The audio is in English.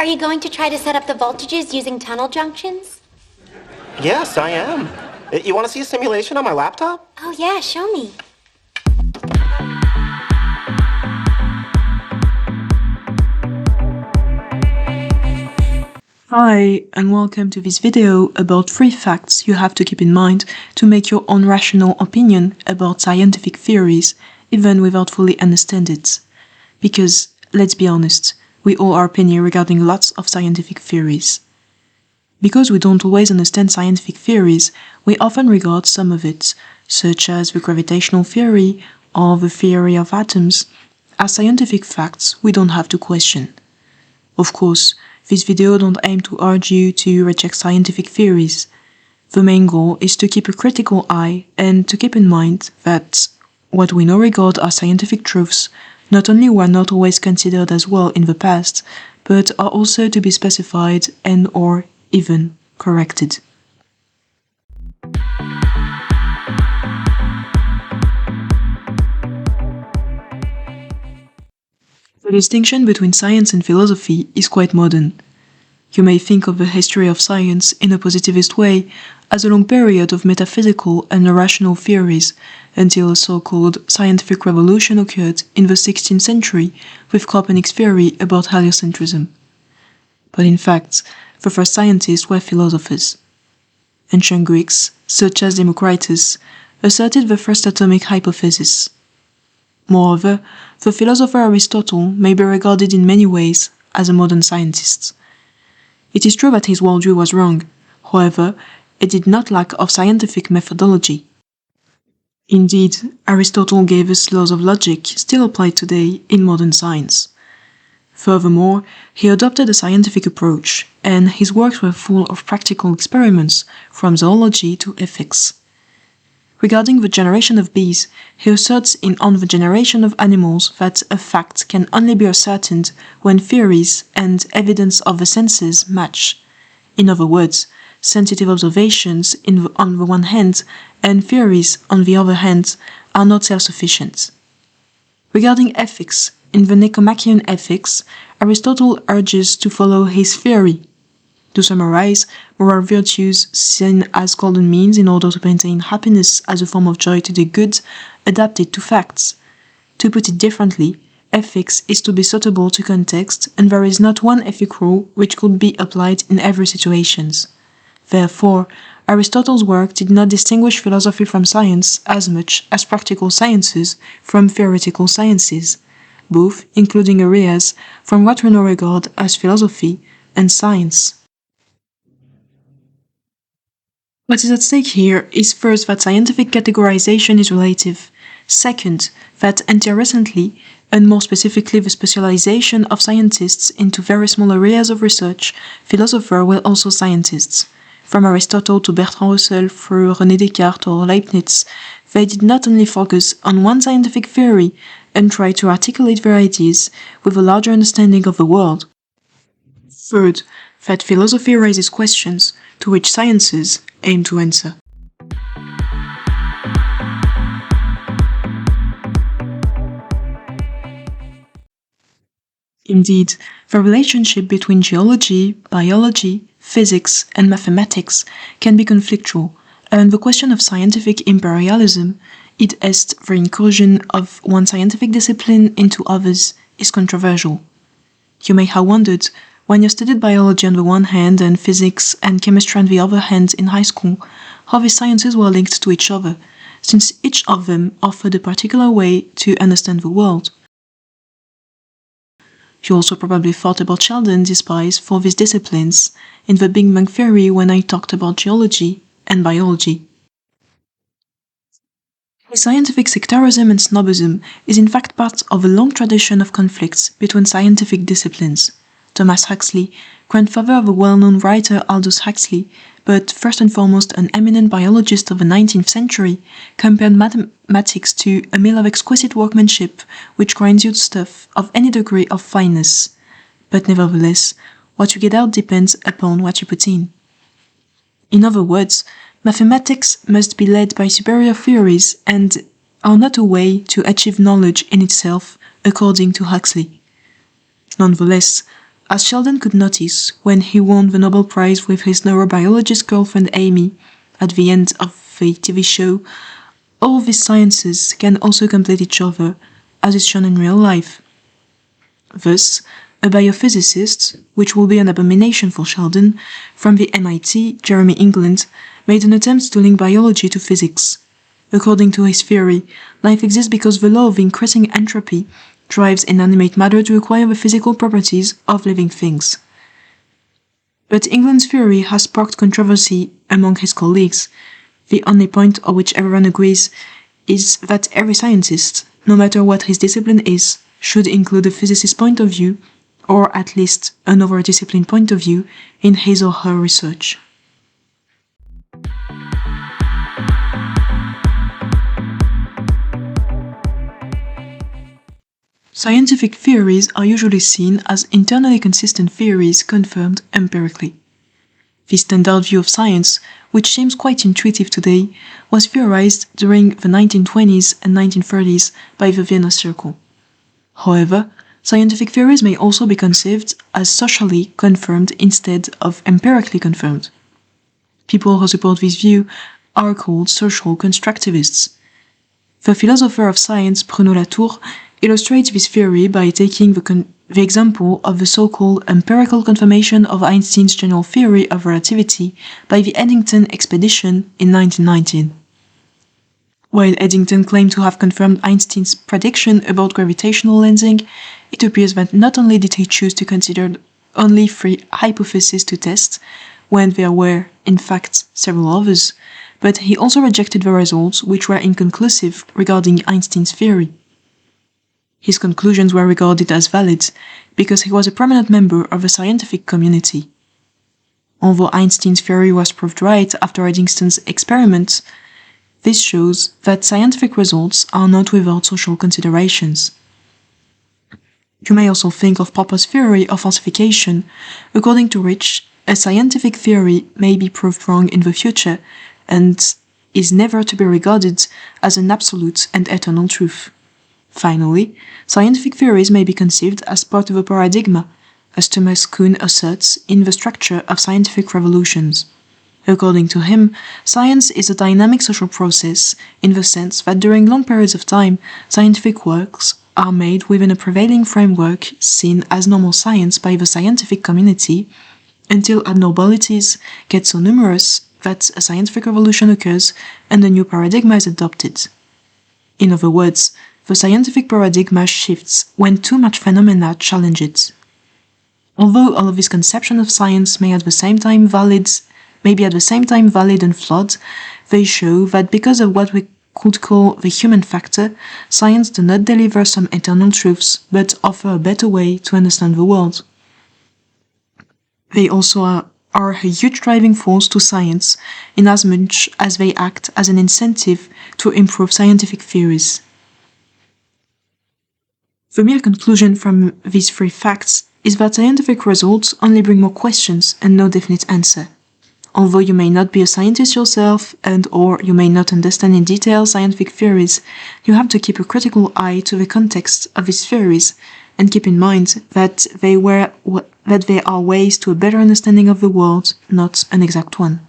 Are you going to try to set up the voltages using tunnel junctions? Yes, I am. You want to see a simulation on my laptop? Oh yeah, show me. Hi, and welcome to this video about 3 facts you have to keep in mind to make your own rational opinion about scientific theories, even without fully understanding it. Because, let's be honest, we all are opinion regarding lots of scientific theories. Because we don't always understand scientific theories, we often regard some of it, such as the gravitational theory or the theory of atoms, as scientific facts we don't have to question. Of course, this video don't aim to urge you to reject scientific theories. The main goal is to keep a critical eye and to keep in mind that what we now regard as scientific truths not only were not always considered as well in the past, but are also to be specified and or even corrected. The distinction between science and philosophy is quite modern. You may think of the history of science in a positivist way as a long period of metaphysical and irrational theories until a so-called scientific revolution occurred in the 16th century with Copernicus' theory about heliocentrism. But in fact, the first scientists were philosophers. Ancient Greeks, such as Democritus, asserted the first atomic hypothesis. Moreover, the philosopher Aristotle may be regarded in many ways as a modern scientist. It is true that his worldview was wrong, however, it did not lack of scientific methodology. Indeed, Aristotle gave us laws of logic still applied today in modern science. Furthermore, he adopted a scientific approach, and his works were full of practical experiments from zoology to ethics. Regarding the generation of bees, he asserts on the generation of animals that a fact can only be ascertained when theories and evidence of the senses match. In other words, sensitive observations on the one hand and theories on the other hand are not self-sufficient. Regarding ethics, in the Nicomachean Ethics, Aristotle urges to follow his theory. To summarize, moral virtues seen as golden means in order to maintain happiness as a form of joy to do good, adapted to facts. To put it differently, ethics is to be suitable to context, and there is not one ethic rule which could be applied in every situation. Therefore, Aristotle's work did not distinguish philosophy from science as much as practical sciences from theoretical sciences, both including areas from what we now regard as philosophy and science. What is at stake here is first that scientific categorization is relative, second, that until recently, and more specifically the specialization of scientists into very small areas of research, philosophers were also scientists. From Aristotle to Bertrand Russell through René Descartes or Leibniz, they did not only focus on one scientific theory and try to articulate their ideas with a larger understanding of the world. Third, that philosophy raises questions to which sciences aim to answer. Indeed, the relationship between geology, biology, physics, and mathematics can be conflictual, and the question of scientific imperialism, i.e., the incursion of one scientific discipline into others, is controversial. You may have wondered, when you studied biology on the one hand and physics and chemistry on the other hand in high school, how these sciences were linked to each other, since each of them offered a particular way to understand the world. You also probably thought about Sheldon's despise for these disciplines in the Big Bang Theory when I talked about geology and biology. Scientific sectarism and snobism is in fact part of a long tradition of conflicts between scientific disciplines. Thomas Huxley, grandfather of the well-known writer Aldous Huxley, but first and foremost an eminent biologist of the 19th century, compared mathematics to a mill of exquisite workmanship which grinds you stuff of any degree of fineness. But nevertheless, what you get out depends upon what you put in. In other words, mathematics must be led by superior theories and are not a way to achieve knowledge in itself, according to Huxley. Nonetheless, As Sheldon could notice when he won the Nobel Prize with his neurobiologist girlfriend Amy at the end of the TV show, all these sciences can also complete each other, as is shown in real life. Thus, a biophysicist, which will be an abomination for Sheldon, from the MIT, Jeremy England, made an attempt to link biology to physics. According to his theory, life exists because the law of increasing entropy drives inanimate matter to acquire the physical properties of living things. But England's theory has sparked controversy among his colleagues. The only point on which everyone agrees is that every scientist, no matter what his discipline is, should include a physicist's point of view, or at least another discipline point of view, in his or her research. Scientific theories are usually seen as internally consistent theories confirmed empirically. The standard view of science, which seems quite intuitive today, was theorized during the 1920s and 1930s by the Vienna Circle. However, scientific theories may also be conceived as socially confirmed instead of empirically confirmed. People who support this view are called social constructivists. The philosopher of science Bruno Latour illustrates this theory by taking the example of the so-called empirical confirmation of Einstein's general theory of relativity by the Eddington expedition in 1919. While Eddington claimed to have confirmed Einstein's prediction about gravitational lensing, it appears that not only did he choose to consider only 3 hypotheses to test, when there were, in fact, several others, but he also rejected the results which were inconclusive regarding Einstein's theory. His conclusions were regarded as valid because he was a prominent member of the scientific community. Although Einstein's theory was proved right after Eddington's experiments, this shows that scientific results are not without social considerations. You may also think of Popper's theory of falsification, according to which a scientific theory may be proved wrong in the future and is never to be regarded as an absolute and eternal truth. Finally, scientific theories may be conceived as part of a paradigma, as Thomas Kuhn asserts in The Structure of Scientific Revolutions. According to him, science is a dynamic social process in the sense that during long periods of time, scientific works are made within a prevailing framework seen as normal science by the scientific community, until abnormalities get so numerous that a scientific revolution occurs and a new paradigma is adopted. In other words, the scientific paradigma shifts when too much phenomena challenge it. Although all of these conceptions of science may be at the same time valid and flawed, they show that because of what we could call the human factor, science does not deliver some eternal truths, but offer a better way to understand the world. They also are a huge driving force to science, inasmuch as they act as an incentive to improve scientific theories. The mere conclusion from these 3 facts is that scientific results only bring more questions and no definite answer. Although you may not be a scientist yourself or you may not understand in detail scientific theories, you have to keep a critical eye to the context of these theories and keep in mind that they are ways to a better understanding of the world, not an exact one.